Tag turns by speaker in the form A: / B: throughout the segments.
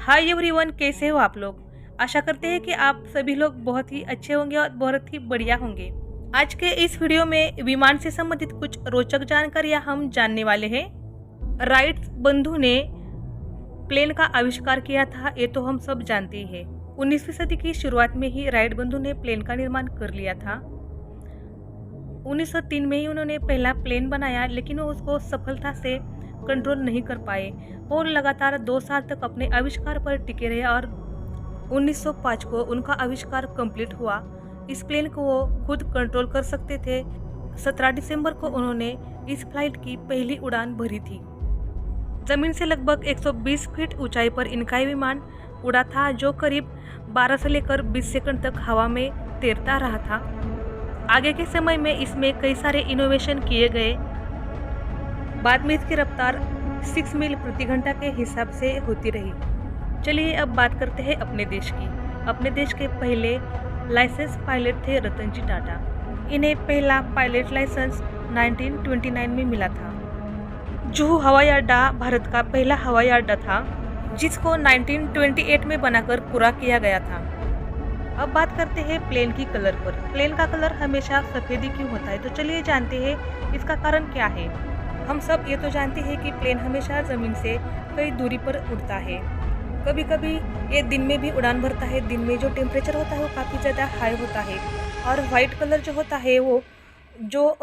A: Hi everyone, कैसे हो आप लोग। आशा करते हैं कि आप सभी लोग बहुत ही अच्छे होंगे और बहुत ही बढ़िया होंगे। आज के इस वीडियो में विमान से संबंधित कुछ रोचक जानकारियां हम जानने वाले हैं। राइट बंधु ने प्लेन का आविष्कार किया था, ये तो हम सब जानते ही हैं। 19वीं सदी की शुरुआत में ही राइट बंधु ने प्लेन का निर्माण कर लिया था। 1903 में ही उन्होंने पहला प्लेन बनाया, लेकिन वो उसको सफलता से कंट्रोल नहीं कर पाए और लगातार 2 साल तक अपने आविष्कार पर टिके रहे और 1905 को उनका आविष्कार कंप्लीट हुआ। इस प्लेन को वो खुद कंट्रोल कर सकते थे। 17 दिसंबर को उन्होंने इस फ्लाइट की पहली उड़ान भरी थी। जमीन से लगभग 120 फीट ऊंचाई पर इनका ये विमान उड़ा था, जो करीब 12 से लेकर 20 सेकंड तक हवा में तैरता रहा था। आगे के समय में इसमें कई सारे इनोवेशन किए गए। बाद में इसकी रफ्तार 6 मील प्रति घंटा के हिसाब से होती रही। चलिए अब बात करते हैं अपने देश की। अपने देश के पहले लाइसेंस पायलट थे रतन जी टाटा। इन्हें पहला पायलट लाइसेंस 1929 में मिला था। जुहू हवाई अड्डा भारत का पहला हवाई अड्डा था, जिसको 1928 में बनाकर पूरा किया गया था। अब बात करते हैं प्लेन की कलर पर। प्लेन का कलर हमेशा सफेद ही क्यों होता है, तो चलिए जानते हैं इसका कारण क्या है। हम सब ये तो जानते हैं कि प्लेन हमेशा जमीन से कई दूरी पर उड़ता है। कभी कभी ये दिन में भी उड़ान भरता है। दिन में जो टेम्परेचर होता है वो काफ़ी ज़्यादा हाई होता है और वाइट कलर जो होता है वो जो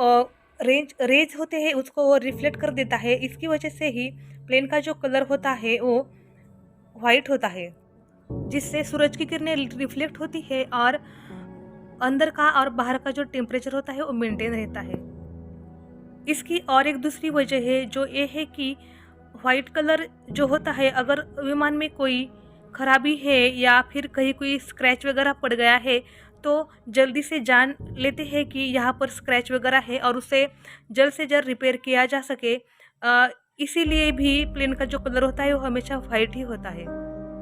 A: रेज होते हैं उसको वो रिफ्लेक्ट कर देता है। इसकी वजह से ही प्लेन का जो कलर होता है वो वाइट होता है, जिससे सूरज की किरणें रिफ्लेक्ट होती है और अंदर का और बाहर का जो टेम्परेचर होता है वो मेंटेन रहता है। इसकी और एक दूसरी वजह है जो ये है कि वाइट कलर जो होता है, अगर विमान में कोई खराबी है या फिर कहीं कोई स्क्रैच वगैरह पड़ गया है तो जल्दी से जान लेते हैं कि यहाँ पर स्क्रैच वगैरह है और उसे जल्द से जल्द रिपेयर किया जा सके। इसीलिए भी प्लेन का जो कलर होता है वो हमेशा वाइट ही होता है।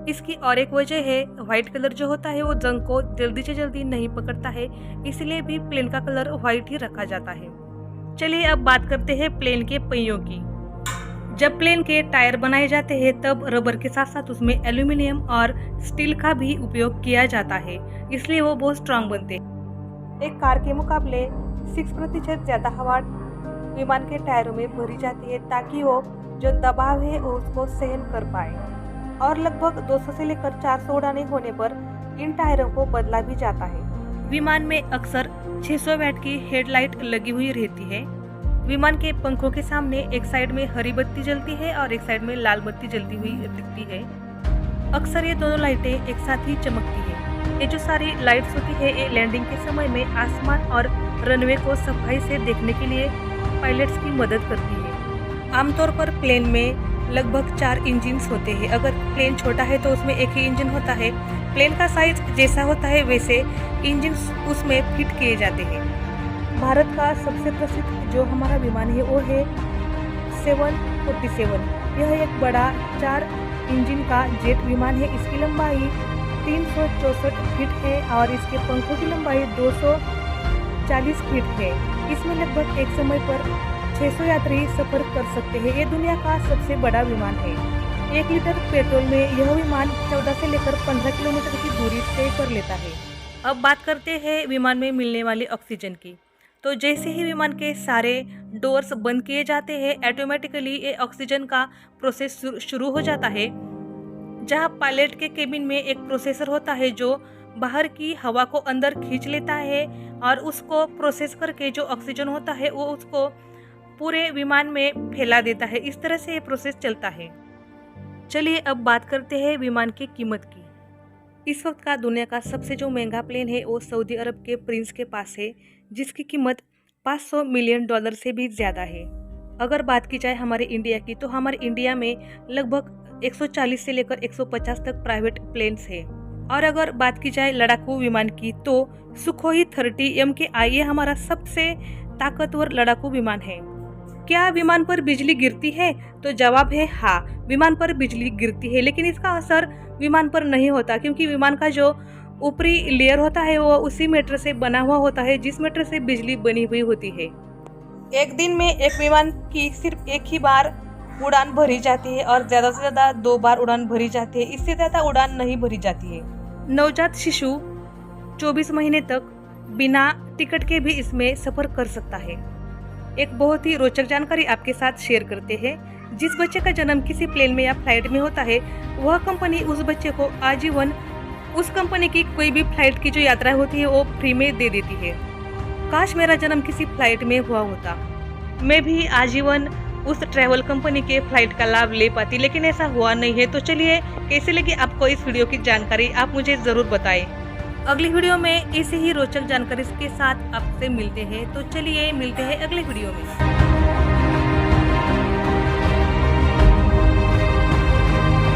A: इसकी और एक वजह है, वाइट कलर जो होता है वो जंग को जल्दी से जल्दी नहीं पकड़ता है, इसलिए भी प्लेन का कलर वाइट ही रखा जाता है। चलिए अब बात करते हैं प्लेन के पहियों की। जब प्लेन के टायर बनाए जाते हैं तब रबर के साथ साथ उसमें एल्यूमिनियम और स्टील का भी उपयोग किया जाता है, इसलिए वो बहुत स्ट्रांग बनते हैं। एक कार के मुकाबले 6% ज्यादा हवा विमान के टायरों में भरी जाती है ताकि वो जो दबाव है वो उसको सहन कर पाए। और लगभग 200 से लेकर 400 उड़ानें होने पर इन टायरों को बदला भी जाता है। विमान में अक्सर 600 वैट की हेडलाइट लगी हुई रहती है। विमान के पंखों के सामने एक साइड में हरी बत्ती जलती है और एक साइड में लाल बत्ती जलती हुई दिखती है। अक्सर ये दोनों लाइटें एक साथ ही चमकती है। ये जो सारी लाइट्स होती है ये लैंडिंग के समय में आसमान और रनवे को सफाई से देखने के लिए पायलट्स की मदद करती है। आमतौर पर प्लेन में लगभग 4 इंजन होते हैं। अगर प्लेन छोटा है तो उसमें एक ही इंजन होता है। प्लेन का साइज जैसा होता है वैसे इंजन उसमें फिट किए जाते हैं। भारत का सबसे प्रसिद्ध जो हमारा विमान है वो है 747। यह एक बड़ा 4 इंजन का जेट विमान है। इसकी लंबाई 364 फीट है और इसके पंखों की लंबाई 240 फीट है। इसमें लगभग एक समय पर 600 यात्री सफर कर सकते हैं। ये दुनिया का सबसे बड़ा विमान है। 1 लीटर पेट्रोल में यह विमान 14 से लेकर 15 किलोमीटर की दूरी तय कर लेता है। अब बात करते हैं विमान में मिलने वाली ऑक्सीजन की। तो जैसे ही विमान के सारे डोर्स बंद किए जाते हैं ऑटोमेटिकली ये ऑक्सीजन का प्रोसेस शुरू हो जाता है। जहां पायलट के केबिन में एक प्रोसेसर होता है जो बाहर की हवा को अंदर खींच लेता है और उसको प्रोसेस करके जो ऑक्सीजन होता है वो उसको पूरे विमान में फैला देता है। इस तरह से ये प्रोसेस चलता है। चलिए अब बात करते हैं विमान की कीमत की। इस वक्त का दुनिया का सबसे जो महंगा प्लेन है वो सऊदी अरब के प्रिंस के पास है, जिसकी कीमत $500 मिलियन से भी ज़्यादा है। अगर बात की जाए हमारे इंडिया की तो हमारे इंडिया में लगभग 140 से लेकर 150 तक प्राइवेट प्लेन्स है। और अगर बात की जाए लड़ाकू विमान की तो सुखोई 30 MKI ये हमारा सबसे ताकतवर लड़ाकू विमान है। क्या विमान पर बिजली गिरती है, तो जवाब है हाँ, विमान पर बिजली गिरती है, लेकिन इसका असर विमान पर नहीं होता क्योंकि विमान का जो ऊपरी लेयर होता है वो उसी मेटर से बना हुआ होता है जिस मेटर से बिजली बनी हुई होती है। एक दिन में एक विमान की सिर्फ एक ही बार उड़ान भरी जाती है और ज़्यादा से ज़्यादा 2 बार उड़ान भरी जाती है, इससे ज़्यादा उड़ान नहीं भरी जाती है। नवजात शिशु 24 महीने तक बिना टिकट के भी इसमें सफ़र कर सकता है। एक बहुत ही रोचक जानकारी आपके साथ शेयर करते हैं। जिस बच्चे का जन्म किसी प्लेन में या फ्लाइट में होता है, वह कंपनी उस बच्चे को आजीवन उस कंपनी की कोई भी फ्लाइट की जो यात्रा होती है वो फ्री में दे देती है। काश मेरा जन्म किसी फ्लाइट में हुआ होता, मैं भी आजीवन उस ट्रैवल कंपनी के फ्लाइट का लाभ ले पाती, लेकिन ऐसा हुआ नहीं है। तो चलिए, कैसे लगी आपको इस वीडियो की जानकारी, आप मुझे ज़रूर बताएं। अगली वीडियो में ऐसी ही रोचक जानकारी के साथ आपसे मिलते हैं। तो चलिए मिलते हैं अगले वीडियो में।